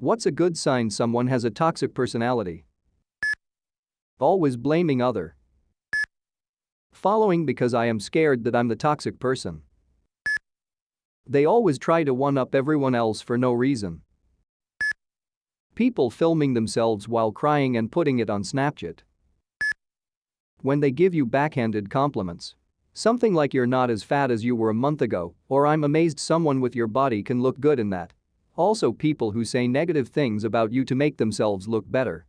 What's a good sign someone has a toxic personality? Always blaming other. Following because I am scared that I'm the toxic person. They always try to one-up everyone else for no reason. People filming themselves while crying and putting it on Snapchat. When they give you backhanded compliments. Something like you're not as fat as you were a month ago, or I'm amazed someone with your body can look good in that. Also people who say negative things about you to make themselves look better.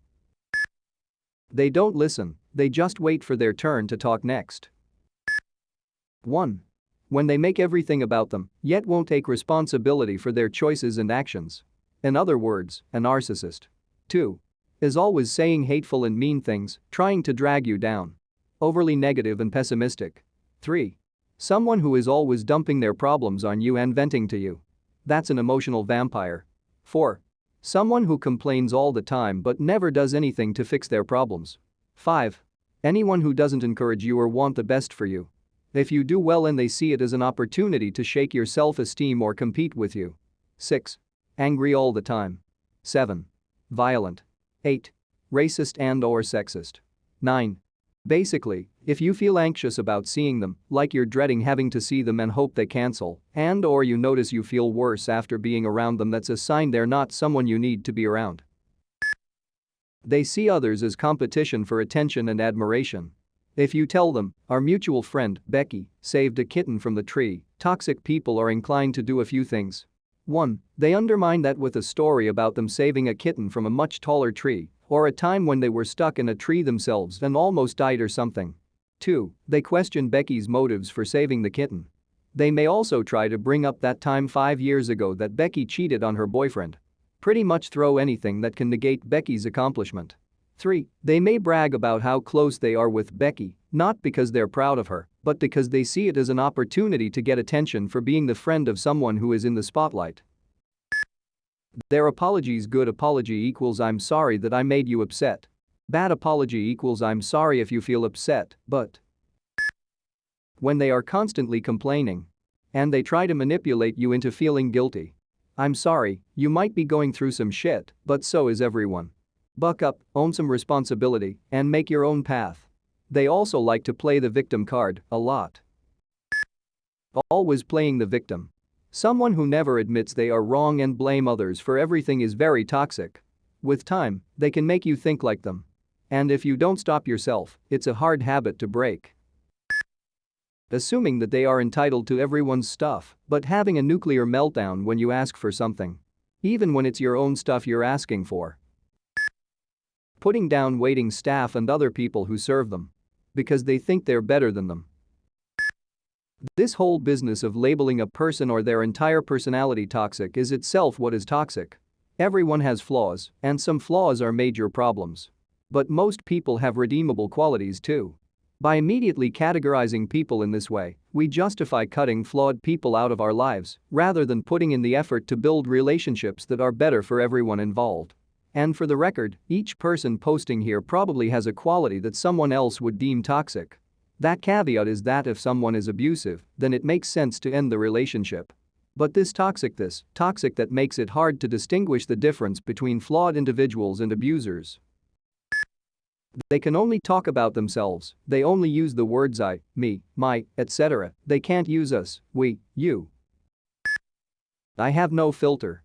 They don't listen, they just wait for their turn to talk next. 1. When they make everything about them, yet won't take responsibility for their choices and actions. In other words, a narcissist. 2. Is always saying hateful and mean things, trying to drag you down. Overly negative and pessimistic. 3. Someone who is always dumping their problems on you and venting to you. That's an emotional vampire. 4. Someone who complains all the time but never does anything to fix their problems. 5. Anyone who doesn't encourage you or want the best for you. If you do well and they see it as an opportunity to shake your self-esteem or compete with you. 6. Angry all the time. 7. Violent. 8. Racist and/or sexist. 9. Basically, if you feel anxious about seeing them, like you're dreading having to see them and hope they cancel, and/or you notice you feel worse after being around them, that's a sign they're not someone you need to be around. They see others as competition for attention and admiration. If you tell them, our mutual friend, Becky, saved a kitten from the tree, toxic people are inclined to do a few things. 1. They undermine that with a story about them saving a kitten from a much taller tree, or a time when they were stuck in a tree themselves and almost died or something. 2. They question Becky's motives for saving the kitten. They may also try to bring up that time 5 years ago that Becky cheated on her boyfriend. Pretty much throw anything that can negate Becky's accomplishment. 3. They may brag about how close they are with Becky, not because they're proud of her, but because they see it as an opportunity to get attention for being the friend of someone who is in the spotlight. Their apologies: good apology equals I'm sorry that I made you upset. Bad apology equals I'm sorry if you feel upset, but. When they are constantly complaining. And they try to manipulate you into feeling guilty. I'm sorry, you might be going through some shit, but so is everyone. Buck up, own some responsibility, and make your own path. They also like to play the victim card a lot. Always playing the victim. Someone who never admits they are wrong and blame others for everything is very toxic. With time, they can make you think like them. And if you don't stop yourself, it's a hard habit to break. Assuming that they are entitled to everyone's stuff, but having a nuclear meltdown when you ask for something. Even when it's your own stuff you're asking for. Putting down waiting staff and other people who serve them. Because they think they're better than them. This whole business of labeling a person or their entire personality toxic is itself what is toxic. Everyone has flaws, and some flaws are major problems. But most people have redeemable qualities too. By immediately categorizing people in this way, we justify cutting flawed people out of our lives rather than putting in the effort to build relationships that are better for everyone involved. And for the record, each person posting here probably has a quality that someone else would deem toxic. That caveat is that if someone is abusive, then it makes sense to end the relationship. But this toxic that makes it hard to distinguish the difference between flawed individuals and abusers. They can only talk about themselves, they only use the words I, me, my, etc. They can't use us, we, you. I have no filter.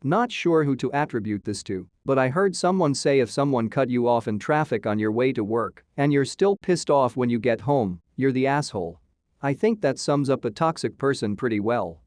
Not sure who to attribute this to, but I heard someone say if someone cut you off in traffic on your way to work and you're still pissed off when you get home, you're the asshole. I think that sums up a toxic person pretty well.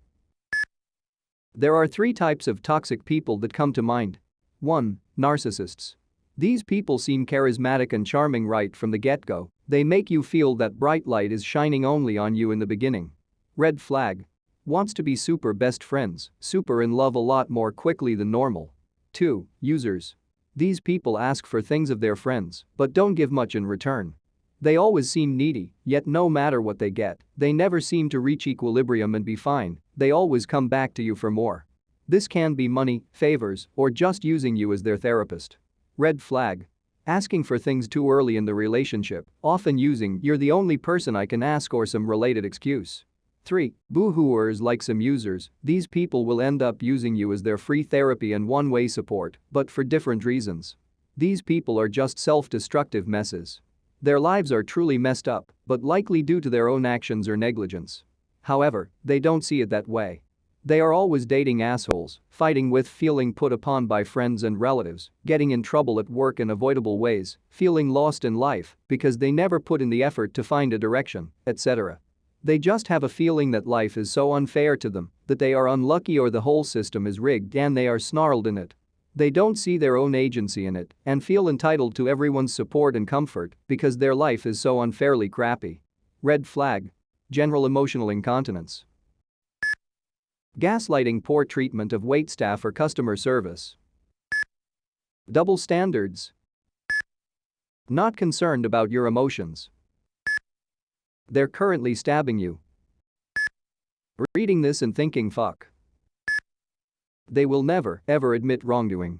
There are 3 types of toxic people that come to mind. 1. Narcissists. These people seem charismatic and charming right from the get-go. They make you feel that bright light is shining only on you in the beginning. Red flag. Wants to be super best friends, super in love a lot more quickly than normal. 2. Users. These people ask for things of their friends, but don't give much in return. They always seem needy, yet no matter what they get, they never seem to reach equilibrium and be fine, they always come back to you for more. This can be money, favors, or just using you as their therapist. Red flag. Asking for things too early in the relationship, often using "you're the only person I can ask" or some related excuse. 3. Boo-hooers like some users, these people will end up using you as their free therapy and one-way support, but for different reasons. These people are just self-destructive messes. Their lives are truly messed up, but likely due to their own actions or negligence. However, they don't see it that way. They are always dating assholes, fighting with, feeling put upon by friends and relatives, getting in trouble at work in avoidable ways, feeling lost in life because they never put in the effort to find a direction, etc. They just have a feeling that life is so unfair to them that they are unlucky or the whole system is rigged and they are snarled in it. They don't see their own agency in it and feel entitled to everyone's support and comfort because their life is so unfairly crappy. Red flag. General emotional incontinence. Gaslighting, poor treatment of waitstaff or customer service. Double standards. Not concerned about your emotions. They're currently stabbing you. Reading this and thinking fuck. They will never, ever admit wrongdoing.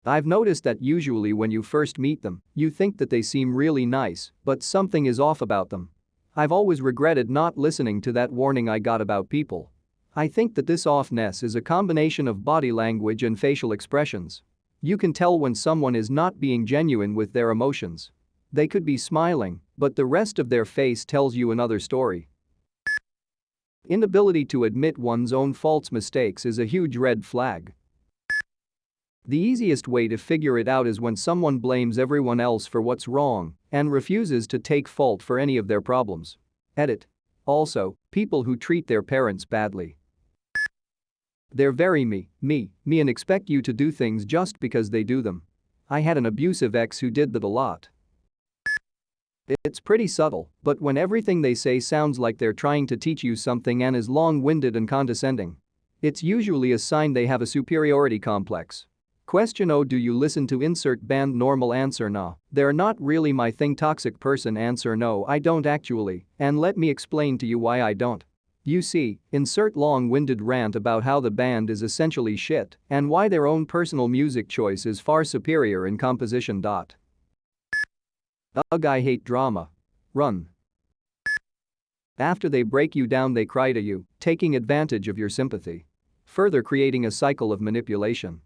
I've noticed that usually when you first meet them, you think that they seem really nice, but something is off about them. I've always regretted not listening to that warning I got about people. I think that this offness is a combination of body language and facial expressions. You can tell when someone is not being genuine with their emotions. They could be smiling, but the rest of their face tells you another story. Inability to admit one's own faults, mistakes is a huge red flag. The easiest way to figure it out is when someone blames everyone else for what's wrong and refuses to take fault for any of their problems. Edit. Also, people who treat their parents badly. They're very me and expect you to do things just because they do them. I had an abusive ex who did that a lot. It's pretty subtle, but when everything they say sounds like they're trying to teach you something and is long-winded and condescending, it's usually a sign they have a superiority complex. Question: oh, do you listen to insert band? Normal answer: no, they're not really my thing. Toxic person answer: no, I don't actually, and let me explain to you why I don't. You see, insert long-winded rant about how the band is essentially shit and why their own personal music choice is far superior in composition. Ugh, I hate drama. Run. After they break you down, they cry to you, taking advantage of your sympathy, further creating a cycle of manipulation.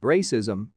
Racism.